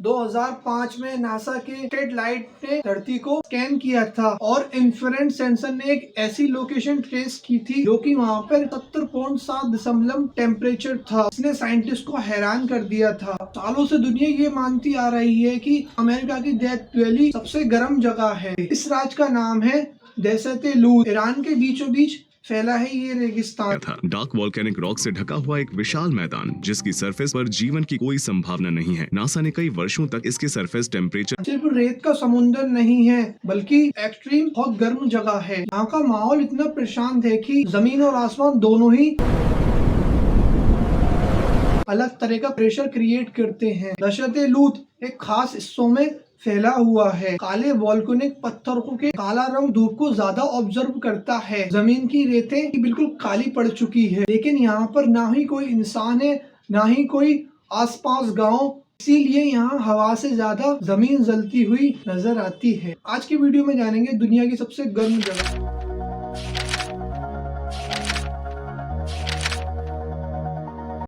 2005 में नासा के सैटेलाइट ने धरती को स्कैन किया था और इंफ्रारेड सेंसर ने एक ऐसी लोकेशन ट्रेस की थी जो कि वहाँ पर 70.7 टेम्परेचर था। इसने साइंटिस्ट को हैरान कर दिया था। सालों से दुनिया ये मानती आ रही है कि अमेरिका की डेथ वैली सबसे गर्म जगह है। इस राज्य का नाम है दहशत-ए-लूत। ईरान के बीचों बीच फैला है ये रेगिस्तान था। डार्क वोल्केनिक रॉक से ढका हुआ एक विशाल मैदान जिसकी सरफेस पर जीवन की कोई संभावना नहीं है। नासा ने कई वर्षों तक इसके सरफेस टेम्परेचर सिर्फ रेत का समुंदर नहीं है बल्कि एक्सट्रीम बहुत गर्म जगह है। यहाँ का माहौल इतना प्रशांत है कि जमीन और आसमान दोनों ही अलग तरह का प्रेशर क्रिएट करते हैं। दहशत-ए-लूत एक खास हिस्सों में फैला हुआ है। काले वोल्केनिक पत्थरों के काला रंग धूप को ज्यादा ऑब्जर्व करता है। जमीन की रेतें बिल्कुल काली पड़ चुकी है, लेकिन यहाँ पर ना ही कोई इंसान है ना ही कोई आसपास गांव, इसीलिए यहाँ हवा से ज्यादा जमीन जलती हुई नजर आती है। आज की वीडियो में जानेंगे दुनिया की सबसे गर्म जगह।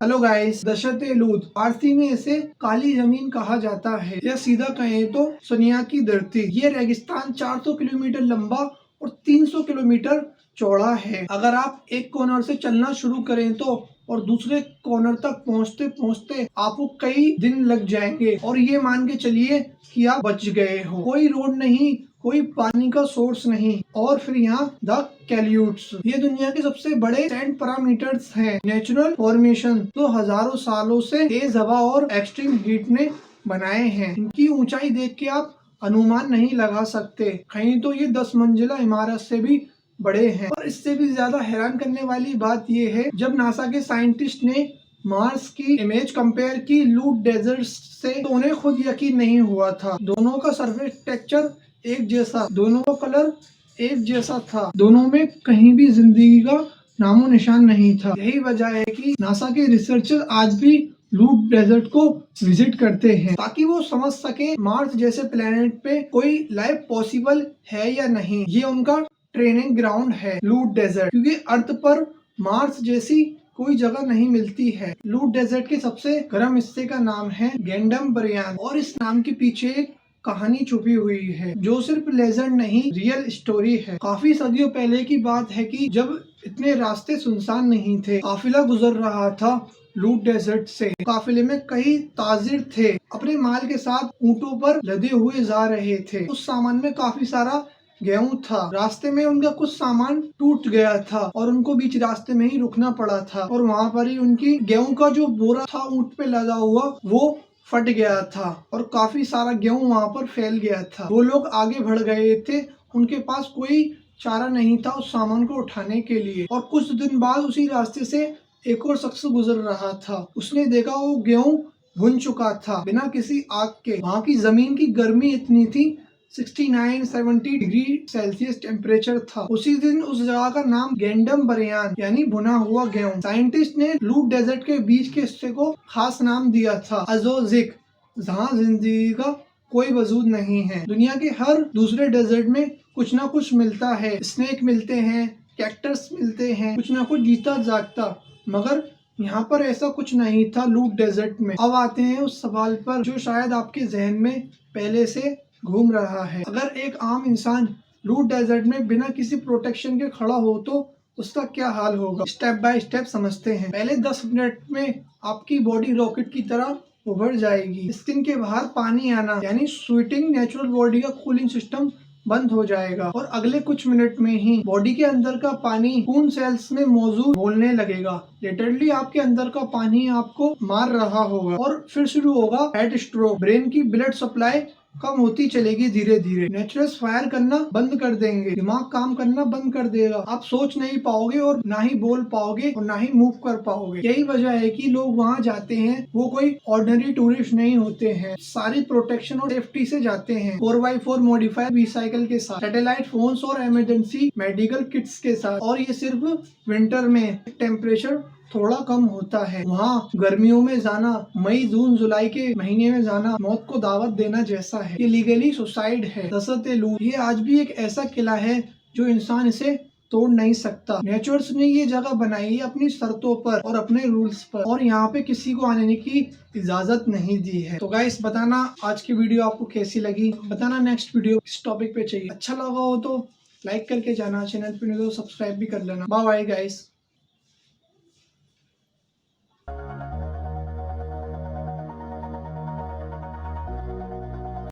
हेलो गाइस, दहशत-ए-लूत फारसी में इसे काली जमीन कहा जाता है या सीधा कहें तो सुनिया की धरती। ये रेगिस्तान 400 किलोमीटर लंबा और 300 किलोमीटर चौड़ा है। अगर आप एक कॉर्नर से चलना शुरू करें तो और दूसरे कॉर्नर तक पहुंचते पहुंचते आपको कई दिन लग जाएंगे और ये मान के चलिए कि आप बच गए हो। कोई रोड नहीं, कोई पानी का सोर्स नहीं। और फिर यहाँ द कैल्यूट्स, ये दुनिया के सबसे बड़े सैंड पैरामीटर्स हैं। नेचुरल फॉर्मेशन तो हजारों सालों से तेज हवा और एक्सट्रीम हीट ने बनाए हैं। इनकी ऊंचाई देख के आप अनुमान नहीं लगा सकते। कहीं तो ये 10 मंजिला इमारत से भी बड़े हैं। और इससे भी ज्यादा हैरान करने वाली बात ये है, जब नासा के साइंटिस्ट ने मार्स की इमेज कंपेयर की लूट डेजर्ट से तो उन्हें खुद यकीन नहीं हुआ था। दोनों का सरफेस टेक्सचर एक जैसा, दोनों का कलर एक जैसा था, दोनों में कहीं भी जिंदगी का नामो निशान नहीं था। यही वजह है कि नासा के रिसर्चर आज भी लूट डेजर्ट को विजिट करते हैं ताकि वो समझ सके मार्स जैसे प्लेनेट पे कोई लाइफ पॉसिबल है या नहीं। ये उनका ट्रेनिंग ग्राउंड है लूट डेजर्ट, क्योंकि अर्थ पर मार्स जैसी कोई जगह नहीं मिलती है। लूट डेजर्ट के सबसे गर्म हिस्से का नाम है गैंडम-बरियान और इस नाम के पीछे एक कहानी छुपी हुई है जो सिर्फ लेजेंड नहीं, रियल स्टोरी है। काफी सदियों पहले की बात है कि जब इतने रास्ते सुनसान नहीं थे, काफिला गुजर रहा था लूट डेजर्ट से। काफिले में कई ताजिर थे, अपने माल के साथ ऊंटों पर लदे हुए जा रहे थे। उस सामान में काफी सारा गेहूं था। रास्ते में उनका कुछ सामान टूट गया था और उनको बीच रास्ते में ही रुकना पड़ा था और वहाँ पर ही उनकी गेहूं का जो बोरा था ऊंट पे लदा हुआ वो फट गया था और काफी सारा गेहूं वहाँ पर फैल गया था। वो लोग आगे बढ़ गए थे, उनके पास कोई चारा नहीं था उस सामान को उठाने के लिए। और कुछ दिन बाद उसी रास्ते से एक और शख्स गुजर रहा था। उसने देखा वो गेहूं भुन चुका था बिना किसी आग के। वहाँ की जमीन की गर्मी इतनी थी, 69-70 डिग्री सेल्सियस टेम्परेचर था। उसी दिन उस जगह का नाम गैंडम-बरियान यानी भुना हुआ गेहूं। साइंटिस्ट ने लूट डेजर्ट के बीच के हिस्से को खास नाम दिया था अज़ोज़िक, जहाँ जिंदगी का कोई वजूद नहीं है। दुनिया के हर दूसरे डेजर्ट में कुछ ना कुछ मिलता है, स्नेक मिलते हैं, कैक्टस मिलते हैं, कुछ ना कुछ जीता जागता, मगर यहाँ पर ऐसा कुछ नहीं था लूट डेजर्ट में। अब आते हैं उस सवाल पर जो शायद आपके जहन में पहले से घूम रहा है। अगर एक आम इंसान लूट डेजर्ट में बिना किसी प्रोटेक्शन के खड़ा हो तो उसका क्या हाल होगा? स्टेप बाय स्टेप समझते हैं। पहले 10 मिनट में आपकी बॉडी रॉकेट की तरह उभर जाएगी। स्किन के बाहर पानी आना यानी स्वेटिंग, नेचुरल बॉडी का कूलिंग सिस्टम बंद हो जाएगा और अगले कुछ मिनट में ही बॉडी के अंदर का पानी खून सेल्स में मौजूद बोलने लगेगा। लिटरली आपके अंदर का पानी आपको मार रहा होगा और फिर शुरू होगा हेड स्ट्रोक। ब्रेन की ब्लड सप्लाई कम होती चलेगी धीरे धीरे। नेचुरल्स फायर करना बंद कर देंगे, दिमाग काम करना बंद कर देगा। आप सोच नहीं पाओगे और ना ही बोल पाओगे और ना ही मूव कर पाओगे। यही वजह है कि लोग वहाँ जाते हैं, वो कोई ऑर्डिनरी टूरिस्ट नहीं होते हैं। सारी प्रोटेक्शन और सेफ्टी से जाते हैं, 4x4 मॉडिफाइड व्हीकल के साथ, सैटेलाइट फोन्स और इमरजेंसी मेडिकल किट्स के साथ। और ये सिर्फ विंटर में टेम्परेचर थोड़ा कम होता है। वहाँ गर्मियों में जाना, मई जून जुलाई के महीने में जाना मौत को दावत देना जैसा है। ये लीगली सुसाइड है। दहशत-ए-लूत ये आज भी एक ऐसा किला है जो इंसान इसे तोड़ नहीं सकता। नेचर्स ने ये जगह बनाई है अपनी शर्तों पर और अपने रूल्स पर, और यहाँ पे किसी को आने की इजाजत नहीं दी है। तो गाइस बताना आज की वीडियो आपको कैसी लगी, बताना नेक्स्ट वीडियो किस टॉपिक पे चाहिए। अच्छा लगा हो तो लाइक करके जाना, चैनल पे नहीं तो सब्सक्राइब भी कर लेना। Bye bye guys.